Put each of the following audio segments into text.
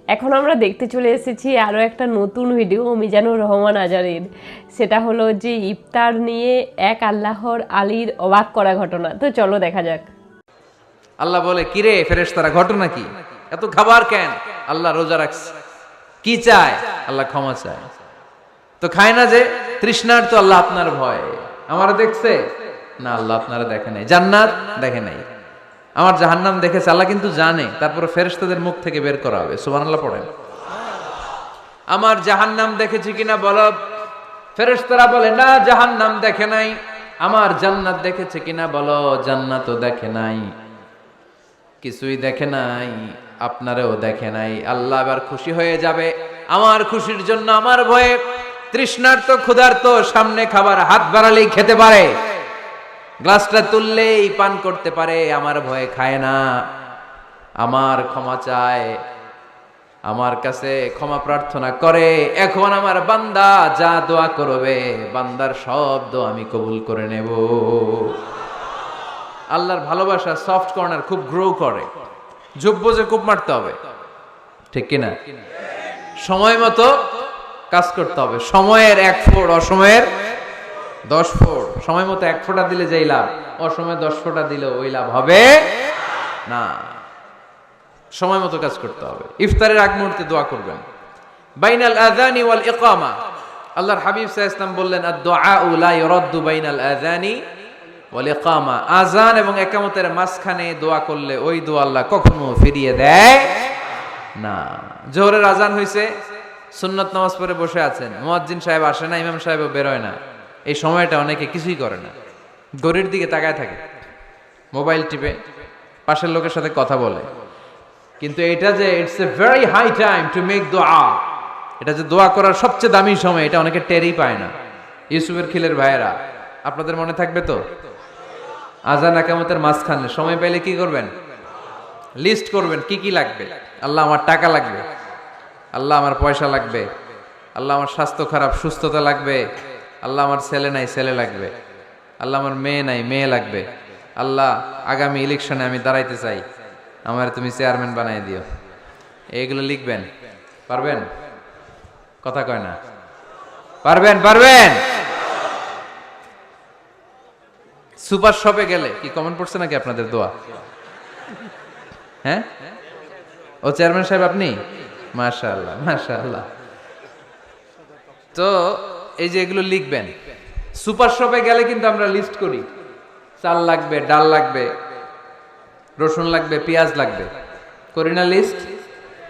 এখন আমরা দেখতে চলে এসেছি আরও একটা নতুন ভিডিও মিজানুর রহমান আজারের। সেটা হলো যে ইফতার নিয়ে এক আল্লাহর আলীর অবাক করা ঘটনা। তো চলো দেখা যাক। আল্লাহ বলে, কিরে ফেরেশতারা, ঘটনা কি? এত খাবার কেন? আল্লাহ রোজা রাখছে। কি চায়? আল্লাহ ক্ষমা চায়। তো খায় না যে তৃষ্ণার, তো আল্লাহ আপনার ভয়। আমার দেখছে না, আল্লাহ আপনারা দেখে নাই। জান্নাত দেখে নাই, আমার জাহান্নাম দেখেছে। আল্লাহ কিন্তু জানে, তারপরে ফেরেশতাদের মুখ থেকে বের করা হবে। সুবহানাল্লাহ পড়েন। আমার জাহান্নাম দেখেছি কিনা বলো। ফেরেশতারা বলে, না জাহান্নাম দেখে নাই। আমার জান্নাত দেখেছে কিনা বলো। জান্নাতও দেখে নাই, কিছুই দেখে নাই, আপনারেও দেখে নাই। আল্লাহ এবার খুশি হয়ে যাবে। আমার খুশির জন্য, আমার ভয়ে তৃষ্ণার্ত ক্ষুধার্ত সামনে খাবার হাত বাড়ালেই খেতে পারে, গ্লাসটা তুললেই পান করতে পারে, আমার ভয়ে খায় না। আমার ক্ষমা চায়, আমার কাছে ক্ষমা প্রার্থনা করে। এখন আমার বান্দা যা দোয়া করবে, বান্দার সব দোয়া আমি কবুল করে নেব। আল্লাহর ভালোবাসা সফট কর্নার খুব গ্রো করে। যোগ্য যে খুব মারতে হবে, ঠিক কিনা? সময় মতো কাজ করতে হবে। সময়ের 1 ফোঁট, অসময়ের 10 ফোঁট। সময় মতো 1 ফোঁটা দিলে যেই লাভ, অসময়ে 10 ফোঁটা দিলে ওই লাভ হবে না। সময় মতো কাজ করতে হবে। ইফতারের আগ মুহূর্তে দোয়া করবেন। বাইনাল আযানি ওয়াল ইকামা, আল্লাহর হাবিব সাল্লাল্লাহু আলাইহি ওয়াসাল্লাম বললেন, আদ-দুআউ লা ইউরাদ্দু বাইনাল আযানি ওয়াল ইকামা। আযান এবং ইকামতের মাঝখানে দোয়া করলে ওই দোয়া আল্লাহ কখনো ফিরিয়ে দেয় না। জোহরের আযান হইছে, সুন্নাত নামাজ পড়ে বসে আছেন, মুয়াজ্জিন সাহেব আসে না, ইমাম সাহেবও বেরোয় না। এই সময়টা অনেকে কিছুই করে না, ঘড়ির দিকে তাকায় থাকে, মোবাইল টিপে, পাশের লোকের সাথে কথা বলে। কিন্তু এটা যে it's a very high time to make দোয়া, এটা যে দোয়া করার সবচেয়ে দামি সময়, এটা অনেকে টেরই পায় না। ইউসুফের খিলের ভাইয়েরা, আপনাদের মনে থাকবে তো, আযান ইকামতের মাঝখানে সময় পাইলে কি করবেন? লিস্ট করবেন কি কি লাগবে। আল্লাহ আমার টাকা লাগবে, আল্লাহ আমার পয়সা লাগবে, আল্লাহ আমার স্বাস্থ্য খারাপ, সুস্থতা লাগবে, আল্লাহ আমার ছেলে নাই, ছেলে লাগবে, আল্লাহ আমার মেয়ে নাই, মেয়ে লাগবে, আল্লাহ আগামী ইলেকশনে আমি দাঁড়াইতে চাই, আমার তুমি চেয়ারম্যান বানাই দিও। এইগুলো লিখবেন। পারবেন? কথা কয় না। পারবেন? পারবেন? সুপার শপে গেলে কি কমন পড়ছে নাকি আপনাদের দোয়া? হ্যাঁ, ও চেয়ারম্যান সাহেব আপনি? মাশাআল্লাহ, মাশাআল্লাহ। তো এই যে এগুলো লিখবেন। সুপার শপে গেলে কিন্তু আমরা লিস্ট করি, চাল লাগবে, ডাল লাগবে, রসুন লাগবে, পেঁয়াজ লাগবে, করি না লিস্ট?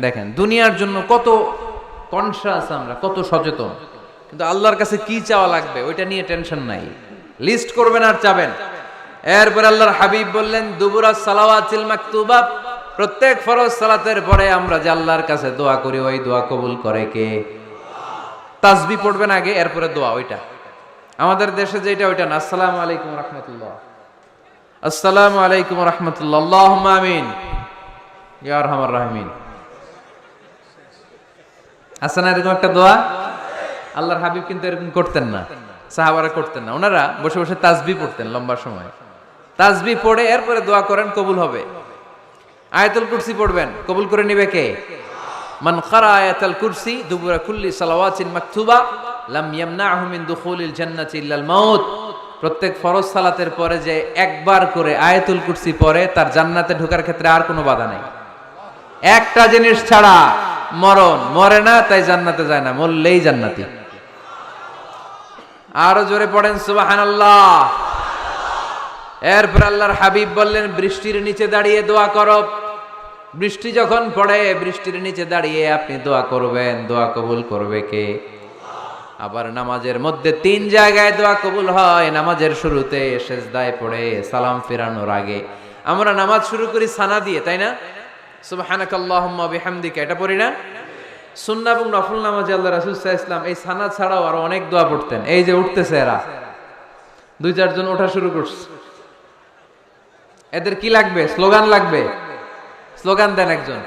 দেখেন দুনিয়ার জন্য কত কনশাস আমরা, কত সচেতন, কিন্তু আল্লাহর কাছে কি চাওয়া লাগবে ওইটা নিয়ে টেনশন নাই। লিস্ট করবেন আর চাবেন। এরপর আল্লাহর হাবিব বললেন, দুবুরাস সালাওয়াতিল মাকতুবা, প্রত্যেক ফরজ সালাতের পরে আমরা যে আল্লাহর কাছে দোয়া করি, ওই দোয়া কবুল করে কে? তাসবিহ পড়বেন আগে, এরপরে দোয়া। ওইটা আমাদের দেশে যেটা, ওইটা না। আসসালামু আলাইকুম রাহমাতুল্লাহ, আসসালামু আলাইকুম রাহমাতুল্লাহ, আল্লাহুম্মা আমিন ইয়া আরহামার রাহিমিন। আছে না এরকম একটা দোয়া? আল্লাহর হাবিব কিন্তু এরকম করতেন না, সাহাবারা করতেন না। ওনারা বসে বসে তাসবিহ পড়তেন লম্বা সময়। তাসবিহ পড়ে এরপরে দোয়া করেন, কবুল হবে। আয়াতুল কুরসি পড়বেন, কবুল করে নিবে কে? মান ক্বারা আয়াতুল কুরসি দুবুরা কুল্লি সালাওয়াতিন মাকতুবা লাম ইয়ামনাহু মিন দুখুলিল জান্নাতি ইল্লাল মাউত। প্রত্যেক ফরজ সালাতের পরে যে একবার করে আয়াতুল কুরসি পড়ে, তার জান্নাতে ঢোকার ক্ষেত্রে আর কোনো বাধা নেই। একটা জিনিস ছাড়া, মরণ। মরে না তাই জান্নাতে যায় না, মরলেই জান্নাতি। আরো জোরে পড়েন সুবহানাল্লাহ। এরপর আল্লাহর হাবিব বললেন, বৃষ্টির নিচে দাঁড়িয়ে দোয়া করো। বৃষ্টি যখন পড়ে, বৃষ্টির নিচে দাঁড়িয়ে আপনি দোয়া করবেন, দোয়া কবুল করবে কে? আবার নামাজের মধ্যে 3 জায়গায় দোয়া কবুল হয়। নামাজের শুরুতে, সেজদায় পড়ে, সালাম ফেরানোর আগে। আমরা নামাজ শুরু করি সানা দিয়ে, তাই না? সুবহানাকাল্লাহুম্মা বিহামদিকা, এটা পড়ি না? সুন্নাহ এবং নফল নামাজে আল্লাহ রাসূল সাল্লাল্লাহু আলাইহি ওয়াসাল্লাম এই সানা ছাড়াও আরো অনেক দোয়া পড়তেন। এই যে উঠতেছে এরা, 2-4 জন ওঠা শুরু করছে। এদের কি লাগবে? স্লোগান লাগবে। স্লোগান দেন একজন।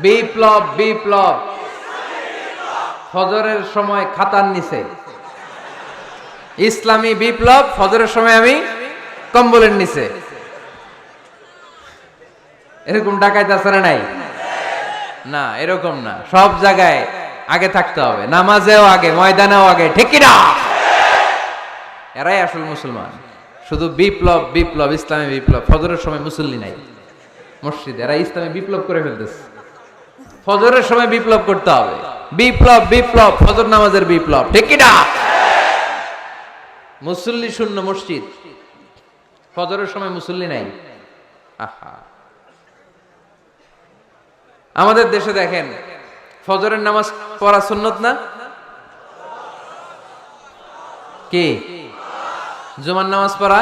বিপ্লব বিপ্লব। ফজরের সময় খাতার নিচে, ইসলামী বিপ্লব। ফজরের সময় আমি কম্বলের নিচে। এরকম ডাকাইত আছে না নাই? না, এরকম না। সব জায়গায় আগে থাকতে হবে, নামাজেও আগে, ময়দানেও আগে, ঠিক কি না? এরাই আসল মুসলমান। শুধু বিপ্লব বিপ্লব, ইসলামী বিপ্লব। ফজরের সময় মুসল্লি নাই মসজিদে, এরা ইসলামী বিপ্লব করে ফেলতেছে। ফজরের সময় বিপ্লব করতে হবে, বিপ্লব বিপ্লব, ফজর নামাজের বিপ্লব, ঠিক কি না? মুসল্লি শূন্য মসজিদ, ফজরের সময় মুসল্লি নাই। আহা, আমাদের দেশে দেখেন, ফজরের নামাজ পড়া সুন্নত না? কি? জুমার নামাজ পড়া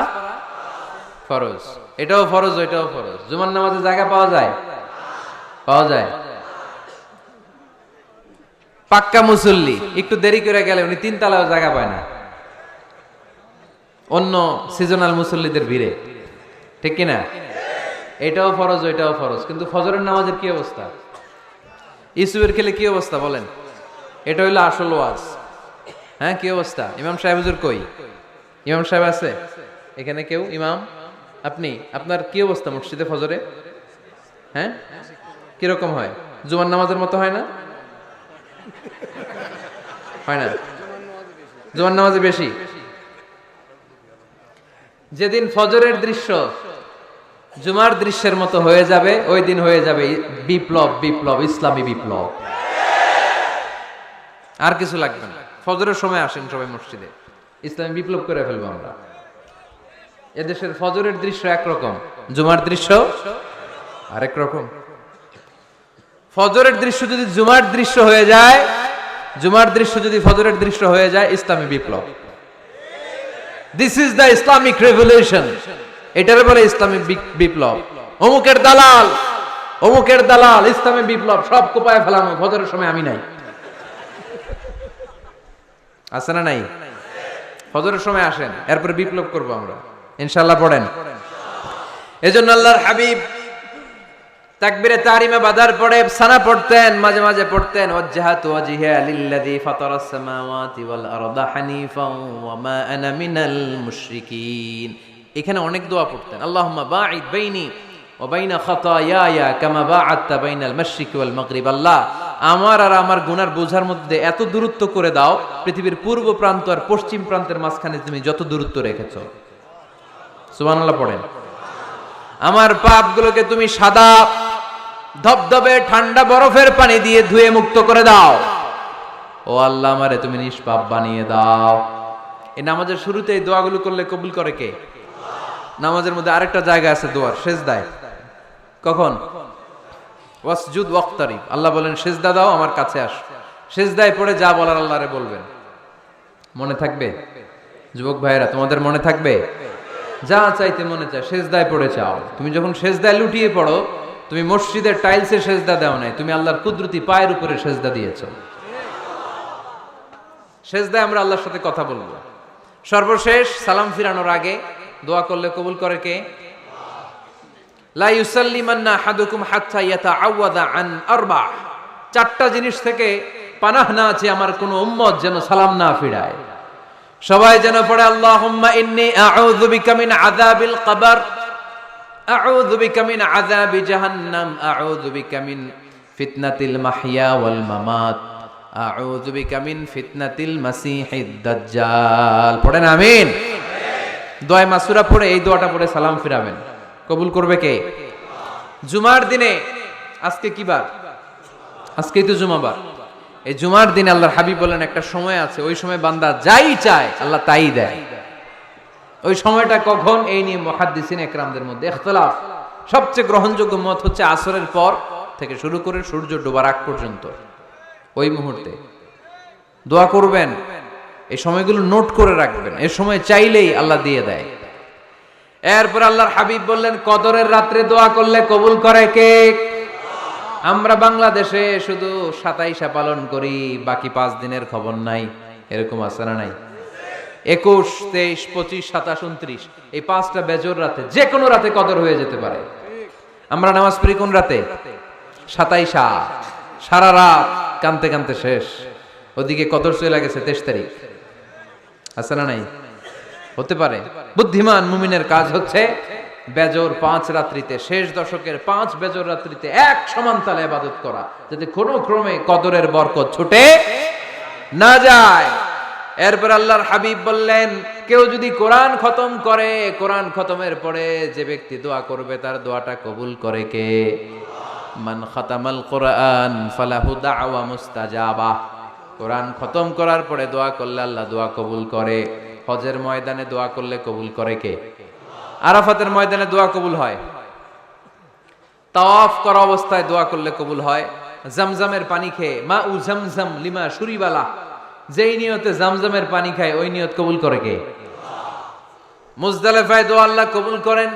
ফরজ। এটাও ফরজ, ওইটাও ফরজ। জুমার নামাজে জায়গা পাওয়া যায়? পাওয়া যায়। পাক্কা মুসল্লি একটু দেরি করে গেলে উনি 3 তলায়ও জায়গা পায় না, অন্য সিজনাল মুসল্লিদের ভিড়ে, ঠিক কিনা? এটাও ফরজ, ওইটাও ফরজ। কিন্তু ফজরের নামাজের কি অবস্থা? ইসুবের খেলে কি অবস্থা বলেন? এটা হইলো আসল ওয়াজ। হ্যাঁ, কি অবস্থা? ইমাম সাহেব হুজুর কই? ইমাম সাহেব আছে এখানে কেউ? ইমাম আপনি, আপনার কি অবস্থা মসজিদে ফজরে? হ্যাঁ, কিরকম হয়? জুমার নামাজের মতো হয় না? হয় না? জুমার নামাজে বেশি। যেদিন ফজরের দৃশ্য জুমার দৃশ্যের মতো হয়ে যাবে, ওই দিন হয়ে যাবে বিপ্লব বিপ্লব, ইসলামী বিপ্লব। আর কিছু লাগবে না। ফজরের সময় আসেন সবাই মসজিদে, ইসলামী বিপ্লব করে ফেলবো আমরা। এদেশের ফজরের দৃশ্য একরকম, জুমার দৃশ্য আরেক রকম। ফজরের দৃশ্য যদি জুমার দৃশ্য হয়ে যায়, জুমার দৃশ্য যদি ফজরের দৃশ্য হয়ে যায়, ইসলামী বিপ্লব। This is the Islamic revolution. এটারে বলে ইসলামী বিপ্লব। অমুকের দালাল, অমুকের দালাল, ইসলামী বিপ্লব সব কোপায় ফেলানো। ফজরের সময় আমি নাই, আছে না নাই? ফজরের সময় আসেন, এরপরে বিপ্লব করব আমরা ইনশাআল্লাহ। পড়েন। এজন্য আল্লাহর হাবিব তাকবীরে তাহরিমে বাদার পড়ে সানা পড়তেন, মাঝে মাঝে পড়তেন ওয়াজহাতু ওয়াজহিয়া লিল্লাযী ফাতারাস সামাওয়াতি ওয়াল আরদা হানিফাও ওয়া মা আনা মিনাল মুশরিকিন। এখানে অনেক দোয়া পড়তেন। আল্লাহুম্মা বাঈদ বাইনি ওয়া বাইনা খাতায়ায়া কামা বাআদতা বাইনাল মাশরিকি ওয়াল মাগরিব। আল্লাহ, আমার আর আমার গুনার বোঝার মধ্যে এত দূরত্ব করে দাও, পৃথিবীর পূর্ব প্রান্ত আর পশ্চিম প্রান্তের মাঝখানে তুমি যত দূরত্ব রেখেছো। সুবহানাল্লাহ পড়েন। আমার পাপগুলোকে তুমি সাদা ধবধবে ঠান্ডা বরফের পানি দিয়ে ধুয়ে মুক্ত করে দাও। ও আল্লাহ, আমারে তুমি নিষ্পাপ বানিয়ে দাও। এই নামাজের শুরুতে এই দোয়াগুলো করলে কবুল করে কে? নামাজের মধ্যে আরেকটা জায়গা আছে দোয়ার, সেজদায়। কখন? ওয়াসজুদ ওয়াক্তারিব। আল্লাহ বলেন সেজদা দাও, আমার কাছে আস। সেজদায় পড়ে যা বলার আল্লাহরে বলবেন। মনে থাকবে? যুবক ভাইয়েরা, তোমাদের মনে থাকবে? যা চাইতে মনে চায় সেজদায় পড়ে চাও। তুমি যখন সেজদায় লুটিয়ে পড়ো, তুমি মসজিদের টাইলসে সেজদা দাও নাই, তুমি আল্লাহর কুদরতি পায়ের উপরে সেজদা দিয়েছো। সেজদায় আমরা আল্লাহর সাথে কথা বলবো। সর্বশেষ সালাম ফিরানোর আগে দোয়া করলে কবুল করে কে? লা ইউসাল্লিমান্না আহাদুকুম হাত্তা ইয়াতাআওয়াদা আন আরবা। 4টা জিনিস থেকে পানাহ না আছে আমার কোন উম্মত যেন সালাম না ফিরায়। সবাই যেন পড়ে আল্লাহুম্মা ইন্নী আউযু বিকা মিন আযাবিল কবর, আউযু বিকা মিন আযাবি জাহান্নাম, আউযু বিকা মিন ফিতনাতিল মাহইয়া ওয়াল মামাত, আউযু বিকা মিন ফিতনাতিল মাসিহিদ দাজ্জাল। পড়েন আমিন। দোয়া মাসুরা পড়ে এই দোয়াটা পড়ে সালাম ফিরাবেন। কবুল করবে কে? জুমার দিনে, আজকে কি বার? আজকেই তো জুমাবার। এই জুমার দিনে আল্লাহর হাবিব বলেন একটা সময় আছে, ওই সময় বান্দা যাই চায় আল্লাহ তাই দেয়। ওই সময়টা কখন? এই নিয়ে মুহাদ্দিসিন একরামদের মধ্যে ইখতিলাফ। সবচেয়ে গ্রহণযোগ্য মত হচ্ছে আসরের পর থেকে শুরু করে সূর্য ডোবার আগ পর্যন্ত। ওই মুহূর্তে দোয়া করবেন, এই সময়গুলো নোট করে রাখবেন। এই সময় চাইলেই আল্লাহ দিয়ে দেয়। এরপর আল্লাহর হাবিব বললেন কদরের রাত্রে দোয়া করলে কবুল করে কে? আমরা বাংলাদেশে শুধু 27 পালন করি, বাকি 5 দিনের খবর নাই। এরকম আছে না নাই? 21, 23, 25, 27, 29 এই 5টা বেজর রাতে, যে কোনো রাতে কদর হয়ে যেতে পারে। আমরা নামাজ পড়ি কোন রাতে? 27। সারা রাত কানতে কানতে শেষ। ওদিকে কদর চলে গেছে 23 তারিখ, আছে না নাই? হতে পারে। বুদ্ধিমান মুমিনের কাজ হচ্ছে বেজর 5 রাত্রিতে, শেষ দশকের 5 বেজর রাত্রিতে এক সমান তালে ইবাদত করা, যাতে কোনো ক্রমে কদরের বরকত ছুটে না যায়। এরপর আল্লাহর হাবিব বললেন, কেউ যদি কোরআন খতম করে, কোরআন খতমের পরে যে ব্যক্তি দোয়া করবে তার দোয়াটা কবুল করে কে? মান খাতামাল কোরআন ফালাহু দাওয়া মুস্তাজাবা। কোরআন খতম করার পরে দোয়া করলে আল্লাহ দোয়া কবুল করে। হজের ময়দানে দোয়া করলে কবুল করে কে? আরাফাতের ময়দানে দোয়া কবুল হয়। তাওয়াফ করা অবস্থায় দোয়া করলে কবুল হয়। জামজামের পানি খেয়ে, মা উ জামজাম লিমা শুরিবালা, যেই নিয়তে জামজামের পানি খায় ওই নিয়ত কবুল করে কে? মুজদালিফায় দোয়া আল্লাহ কবুল করেন,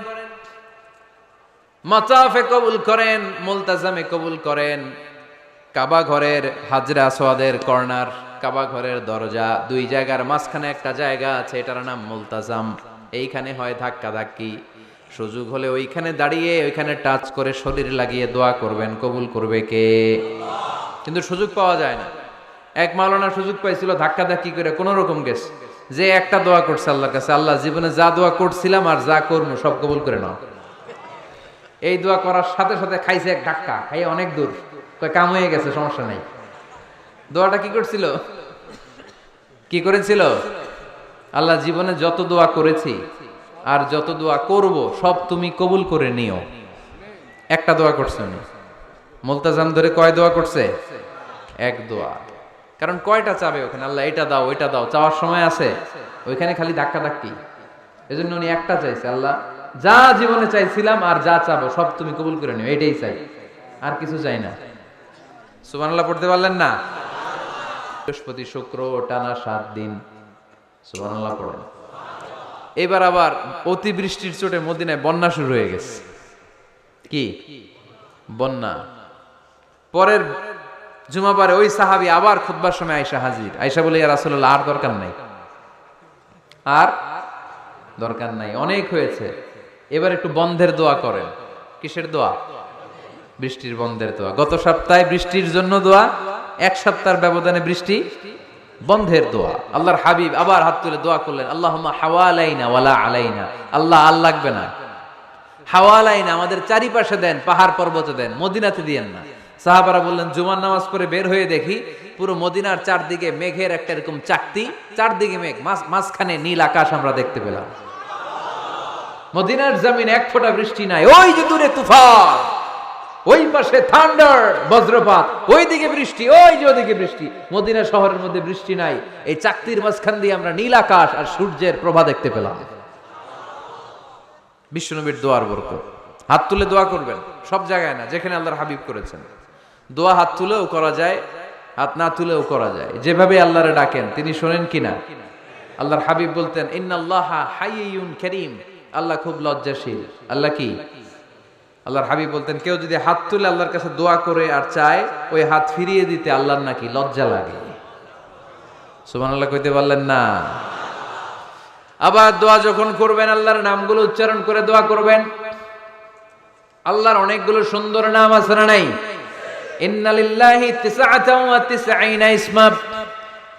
মাতাফে কবুল করেন, মুলতাজামে কবুল করেন। কাবা ঘরের হাজরে আসওয়াদের কর্নার, কাবা ঘরের দরজা, দুই জায়গার মাঝখানে একটা জায়গা আছে, এটার নাম মুলতাজাম। এইখানে হয় ধাক্কা ধাক্কি। সুযোগ হলে ওইখানে দাঁড়িয়ে ওইখানে টাচ করে শরীর লাগিয়ে দোয়া করবেন, কবুল করবে কে? কিন্তু সুযোগ পাওয়া যায় না। এক মাওলানা সুযোগ পাইছিল, ধাক্কা ধাক্কি করে কোন রকম গেছে, যে একটা দোয়া করছে আল্লাহর কাছে, আল্লাহ জীবনে যা দোয়া করছিলাম আর যা করবো সব কবুল করে নাও। এই দোয়া করার সাথে সাথে খাইছে এক ধাক্কা, খাইয়ে অনেক দূর, কাম হয়ে গেছে, সমস্যা নাই। দোয়াটা কি করছিল? কি করেছিল? আল্লাহ জীবনে যত দোয়া করেছি আর যত দোয়া করব সব তুমি কবুল করে নিও। একটা দোয়া করছে উনি। মুলতাজাম ধরে কয় দোয়া করছে? এক দোয়া। কারণ কয়টা চাবে ওখানে? আল্লাহ এটা দাও ওইটা দাও, চাওয়ার সময় আছে? ওইখানে খালি ধাক্কা ধাক্কি। এজন্য উনি একটা চাইছে, আল্লাহ যা জীবনে চাইছিলাম আর যা চাবো সব তুমি কবুল করে নিও, এটাই চাই, আর কিছু চাই না। সুবহানাল্লাহ পড়তে পারলেন না? বৃহস্পতি শুক্র টানা 7 দিন সুবহানাল্লাহ পড়েন। এবার আবার অতিবৃষ্টির চোটে মদিনায় বন্যা শুরু হয়ে গেছে। কি বন্যা? পরের জুমাবারে ওই সাহাবী আবার খুতবার সময় আয়েশা হাজির। আয়েশা বলে, ইয়া রাসূলুল্লাহ আর দরকার নাই, আর দরকার নাই, অনেক হয়েছে, এবার একটু বন্ধের দোয়া করেন। কিসের দোয়া? বৃষ্টির বন্ধের দোয়া। গত সপ্তাহে বৃষ্টির জন্য দোয়া, এক সপ্তাহের ব্যবধানে বৃষ্টি বন্ধের দোয়া। আল্লাহর হাবিব আবার হাত তুলে দোয়া করলেন, আল্লাহুম্মা হাওয়ালাইনা ওয়ালা আলাইনা। আল্লাহ আর লাগবে না, হাওয়ালাইনা আমাদের চারিপাশে দেন, পাহাড় পর্বতে দেন, মদিনাতে দিয়েন না। সাহাবারা বললেন, জুমার নামাজ পড়ে বের হয়ে দেখি পুরো মদিনার চারদিকে মেঘের একটা এরকম চাকতি, চারদিকে মেঘ, মাঝখানে নীল আকাশ আমরা দেখতে পেলাম। মদিনার জমিন এক ফোঁটা বৃষ্টি নাই। ওই যে দূরে তুফান, ওই পাশে থান্ডার বজ্রপাত, ওই দিকে বৃষ্টি, ওই যে ওদিকে বৃষ্টি। মদিনা শহরের মধ্যে বৃষ্টি নাই, এই চাকতির মাঝখান দিয়ে আমরা নীল আকাশ আর সূর্যের প্রভা দেখতে পেলাম। বিশ্বনবীর দোয়ার বরকত। হাত তুলে দোয়া করবেন, সব জায়গায় না, যেখানে আল্লাহর হাবিব করেছেন। দোয়া হাত তুলেও করা যায়, হাত না তুলেও করা যায়, যেভাবে আল্লাহরে ডাকেন তিনি শোনেন কিনা। আল্লাহর হাবিব বলতেন, ইন্নাল্লাহা হাইয়ুন কারীম, আল্লাহ খুব লজ্জাশীল। আল্লাহ কি? আল্লাহর হাবিব বলতেন, কেউ যদি হাত তুলে আল্লাহর কাছে দোয়া করে আর চায়, ওই হাত ফিরিয়ে দিতে আল্লাহর নাকি লজ্জা লাগে। সুবহানাল্লাহ কইতে পারলেন না? আবার দোয়া যখন করবেন আল্লাহর নামগুলো উচ্চারণ করে দোয়া করবেন। আল্লাহর অনেকগুলো সুন্দর নাম আছে না নাই? ইন্নালিল্লাহি 99 ইসমা,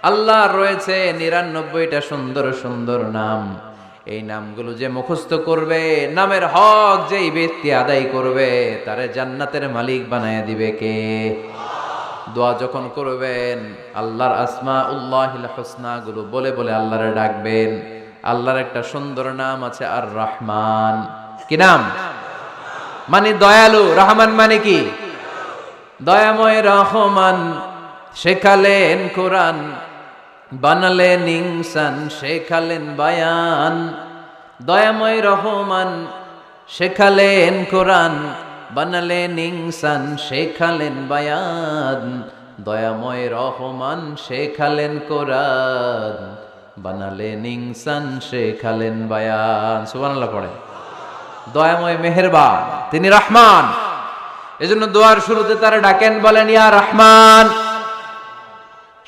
আল্লাহর রয়েছে 99টা সুন্দর সুন্দর নাম। এই নামগুলো যে মুখস্থ করবে, নামের হক যেই ব্যক্তি আদায় করবে, তারে জান্নাতের মালিক বানায় দিবে কে? দোয়া যখন করবেন আল্লাহর আসমাউল্লাহিল হুসনা গুলো বলে বলে আল্লাহরে ডাকবেন। আল্লাহর একটা সুন্দর নাম আছে আর রহমান। কি নাম? মানে দয়ালু। রহমান মানে কি? দয়াময়। রহমান শেখালেন কোরআন, বানালেন ইনসান, শেখালেন বায়ান। দয়াময় রহমান শেখালেন কোরআন, বানালেন ইনসান, শেখালেন বায়ান। দয়াময় রহমান শেখালেন কোরআন, বানালেন ইনসান, শেখালেন বায়ান। সুবহানাল্লাহ পড়ে। দয়াময় মেহেরবান, তিনি রহমান। এজন্য দোয়ার শুরুতে তারা ডাকেন, বলেন ইয়া রহমান।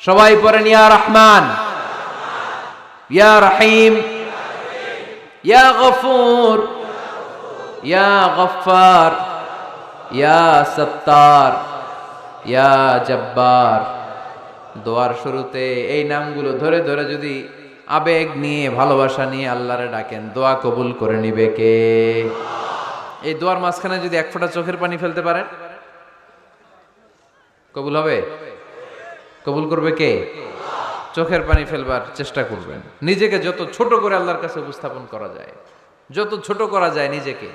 সবাই পড়েন ইয়া রহমান, ইয়া রহিম, ইয়া গফুর, ইয়া গফফার, ইয়া সত্তার, ইয়া জব্বার। দোয়ার শুরুতে এই নামগুলো ধরে ধরে যদি আবেগ নিয়ে ভালোবাসা নিয়ে আল্লাহরে ডাকেন, দোয়া কবুল করে নিবে কে? এই দোয়ার মাঝখানে যদি এক ফোঁটা চোখের পানি ফেলতে পারেন, কবুল হবে? কবুল করবে কে? চোখের পানি ফেলবার চেষ্টা করবেন। নিজেকে যত ছোট করে আল্লাহর কাছে উপস্থাপন করা যায়, যত ছোট করা যায় নিজেকে।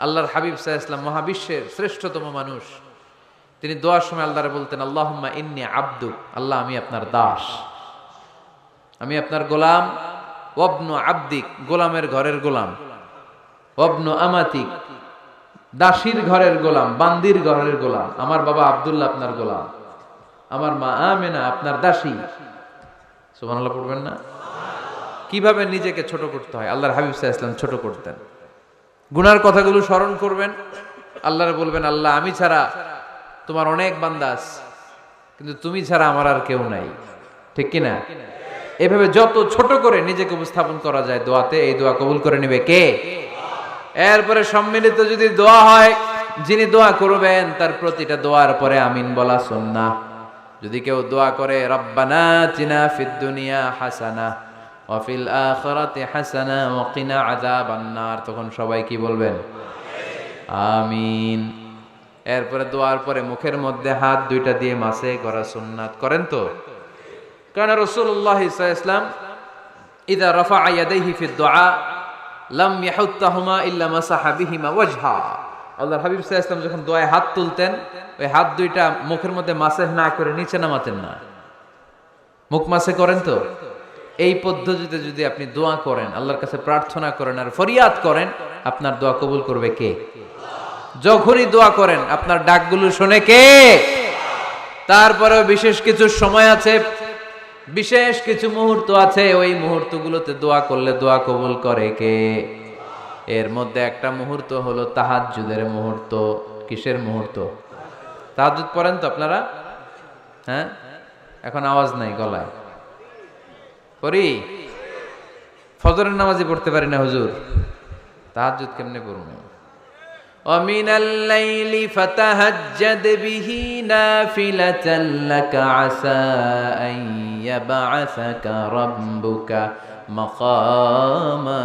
আল্লাহর হাবিব সাল্লাল্লাহু আলাইহি ওয়াসাল্লাম মহাবিশ্বের শ্রেষ্ঠতম মানুষ, তিনি দোয়ার সময় আল্লাহরে বলতেন, আল্লাহুম্মা ইন্নী আবদুক, আল্লাহ আমি আপনার দাস, আমি আপনার গোলাম। ওয়াবনু আবদিক, গোলামের ঘরের গোলাম। ওয়াবনু আমাতিক, দাসীর ঘরের গোলাম, বান্দির ঘরের গোলাম। আমার বাবা আব্দুল্লাহ আপনার গোলাম, আমার মা আমেনা আপনার দাসী। সুবহানাল্লাহ পড়বেন না? কিভাবে নিজেকে ছোট করতে হয় আল্লাহর হাবিব সাল্লাল্লাহু আলাইহি ওয়াসাল্লাম ছোট করতেন। গুনার কথাগুলো স্মরণ করবেন, আল্লাহরে বলবেন, আল্লাহ আমি ছাড়া তোমার অনেক বান্দা আছে, কিন্তু তুমি ছাড়া আমার আর কেউ নাই, ঠিক কিনা? এভাবে যত ছোট করে নিজেকে উপস্থাপন করা যায় দোয়াতে, এই দোয়া কবুল করে নেবে কে? এরপরে সম্মিলিত যদি দোয়া হয়, যিনি দোয়া করবেন তার প্রতিটা দোয়ার পরে আমিন বলা সুন্নাহ। যদি কেউ দোয়া করে রব্বানা আতিনা ফিদ দুনিয়া হাসানা ওয়া ফিল আখিরাতি হাসানা ওয়া কিনা আযাবান নার, তখন সবাই কি বলবেন? আমিন। এরপরে দোয়ার পরে মুখের মধ্যে হাত দুইটা দিয়ে মাসে করা সুন্নাত। করেন তো? কারণ রাসূলুল্লাহ সাল্লাল্লাহু আলাইহি ওয়াসাল্লাম ইযা রাফা'a ইয়াদাইহি ফিদ দুআ লাম ইয়াহুত্তাহুমা ইল্লা মাসাহা বিহিমা ওয়াজহা। আল্লাহর হাবিব সাল্লাল্লাহু আলাইহি ওয়াসাল্লাম যখন দোয়ায় হাত তুলতেন, ওই হাত দুইটা মুখের মধ্যে মাসে না করে নিচে নামাতেন না, মুখ মাসে করেন তো? এই পদ্ধতিতে যদি আপনি দোয়া করেন, আল্লাহর কাছে প্রার্থনা করেন আর ফরিয়াদ করেন, আপনার দোয়া কবুল করবে কে? যখনই দোয়া করেন আপনার ডাকগুলো শোনে কে? তারপরেও বিশেষ কিছু সময় আছে, বিশেষ কিছু মুহূর্ত আছে, ওই মুহূর্তগুলোতে দোয়া করলে দোয়া কবুল করে কে? এর মধ্যে একটা মুহূর্ত হলো তাহাজ্জুদের মুহূর্ত। কিসের মুহূর্ত? তাহাজ্জুদ পড়েন তো আপনারা? হ্যাঁ, এখন আওয়াজ নাই গলায়। পড়ি? ফজরের নামাজই পড়তে পারি না হুজুর, তাহাজ্জুদ কেমনে পড়ব? ومن الليل فتهجد به نافلة لك عسى أن يبعثك ربك مقاما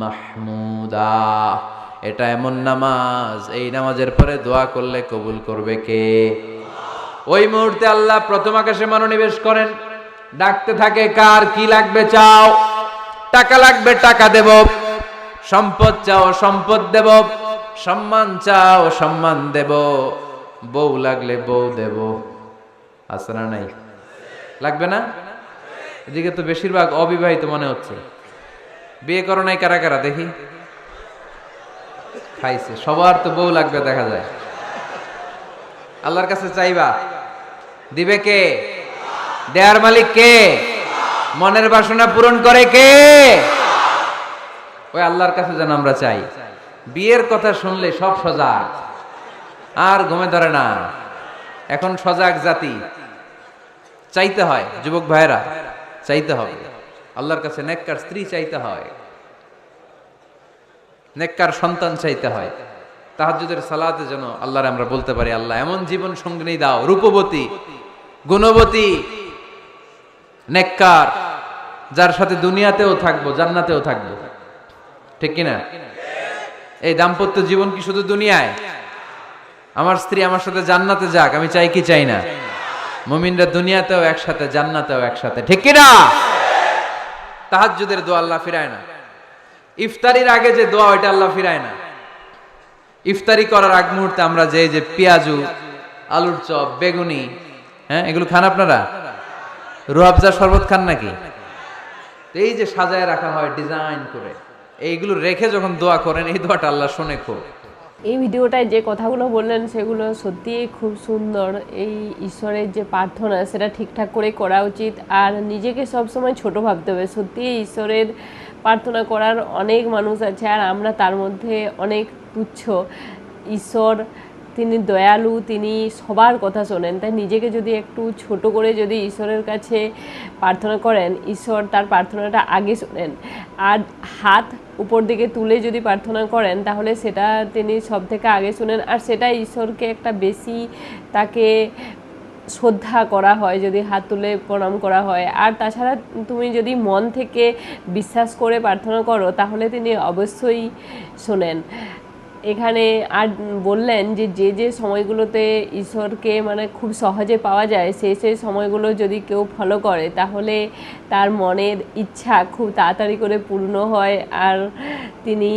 محمودا। এটা এমন নামাজ, এই নামাজের পরে দোয়া করলে কবুল করবে কে? ওই মুহূর্তে আল্লাহ প্রথম আকাশে মনোনিবেশ করেন, ডাকতে থাকে, কার কি লাগবে চাও? টাকা লাগবে টাকা দেব, সম্পদ চাও সম্পদ দেব, সম্মান চাও সম্মান দেব, বউ লাগলে বউ দেব। আছে না নাই? লাগবে না? এদিকে তো বেশিরভাগ অবিবাহিত মনে হচ্ছে। বিয়ে করো নাই কারা কারা দেখি? খাইছে। সবার তো বউ লাগবে দেখা যায়। আল্লাহর কাছে চাইবা, দিবে কে? দেয়ার মালিক কে? মনের বাসনা পূরণ করে কে? ওই আল্লাহর কাছে যেন আমরা চাই। বিয়ের কথা শুনলে সব সজাগ, আর ঘুমে ধরে না। এখন সজাগ জাতি, চাইতে হয়। যুবক ভাইরা চাইতে হবে আল্লাহর কাছে, নেককার স্ত্রী চাইতে হয়, নেককার সন্তান চাইতে হয়। তাহাজ্জুদের সালাতে যেন আল্লাহর আমরা বলতে পারি, আল্লাহ এমন জীবন সঙ্গিনী দাও, রূপবতী গুণবতী নেককার, যার সাথে দুনিয়াতেও থাকবো জান্নাতেও থাকবো, ঠিক কিনা? এই দাম্পত্য জীবন কি শুধু দুনিয়ায়? আমার স্ত্রী আমার সাথে জান্নাতে যাক, আমি চাই কি চাই না? মুমিনরা দুনিয়াতেও একসাথে জান্নাতেও একসাথে, ঠিক কিনা? তাহাজ্জুদের দোয়া আল্লাহ ফিরায় না। ইফতারির আগে যে দোয়া, ওইটা আল্লাহ ফিরায় না। ইফতারি করার আগ মুহূর্তে আমরা যে পেঁয়াজু, আলুর চপ, বেগুনি, হ্যাঁ এগুলো খান আপনারা? রুয়াবজা শরবত খান নাকি? এই যে সাজায় রাখা হয় ডিজাইন করে, এইগুলো রেখে যখন দোয়া করেন, এই দোয়াটা আল্লাহ শুনে খুব। এই ভিডিওটায় যে কথাগুলো বললেন সেগুলো সত্যিই খুব সুন্দর। এই ঈশ্বরের যে প্রার্থনা সেটা ঠিকঠাক করে করা উচিত, আর নিজেকে সবসময় ছোট ভাবতে হবে। সত্যিই ঈশ্বরের প্রার্থনা করার অনেক মানুষ আছে, আর আমরা তার মধ্যে অনেক তুচ্ছ। ঈশ্বর তিনি দয়ালু, তিনি সবার কথা শোনেন। তাই নিজেকে যদি একটু ছোট করে যদি ঈশ্বরের কাছে প্রার্থনা করেন, ঈশ্বর তার প্রার্থনাটা আগে শোনেন। আর হাত উপর দিকে তুলে যদি প্রার্থনা করেন তাহলে সেটা তিনি সব থেকে আগে শোনেন, আর সেটা ঈশ্বরকে একটা বেশি তাকে শ্রদ্ধা করা হয় যদি হাত তুলে প্রণাম করা হয়। আর তাছাড়া তুমি যদি মন থেকে বিশ্বাস করে প্রার্থনা করো তাহলে তিনি অবশ্যই শোনেন। এখানে আর বললেন যে যে সময়গুলোতে ঈশ্বরকে মানে খুব সহজে পাওয়া যায় সেই সময়গুলো যদি কেউ ফলো করে তাহলে তার মনের ইচ্ছা খুব তাড়াতাড়ি করে পূর্ণ হয়, আর তিনি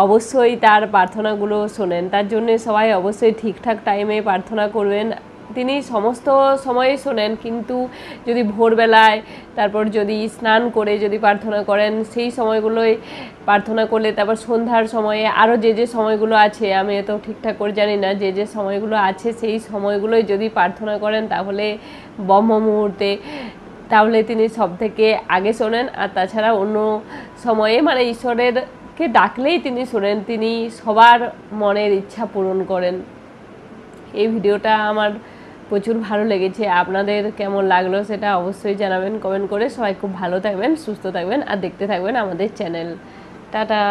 অবশ্যই তার প্রার্থনাগুলো শোনেন। তার জন্য সবাই অবশ্যই ঠিকঠাক টাইমে প্রার্থনা করবেন। তিনি সমস্ত সময়ই শোনেন, কিন্তু যদি ভোরবেলায়, তারপর যদি স্নান করে যদি প্রার্থনা করেন সেই সময়গুলোই প্রার্থনা করলে, তারপর সন্ধ্যার সময়ে আরও যে সময়গুলো আছে আমি এত ঠিকঠাক করে জানি না, যে সময়গুলো আছে সেই সময়গুলোই যদি প্রার্থনা করেন তাহলে ব্রহ্ম মুহূর্তে, তাহলে তিনি সব থেকে আগে শোনেন। আর তাছাড়া অন্য সময়ে মানে ঈশ্বরেরকে ডাকলেই তিনি শোনেন, তিনি সবার মনের ইচ্ছা পূরণ করেন। এই ভিডিওটা আমার প্রচুর ভালো লেগেছে। আপনাদের কেমন লাগলো সেটা অবশ্যই জানাবেন কমেন্ট করে। সবাই খুব ভালো থাকবেন, সুস্থ থাকবেন আর দেখতে থাকবেন আমাদের চ্যানেল। টাটা।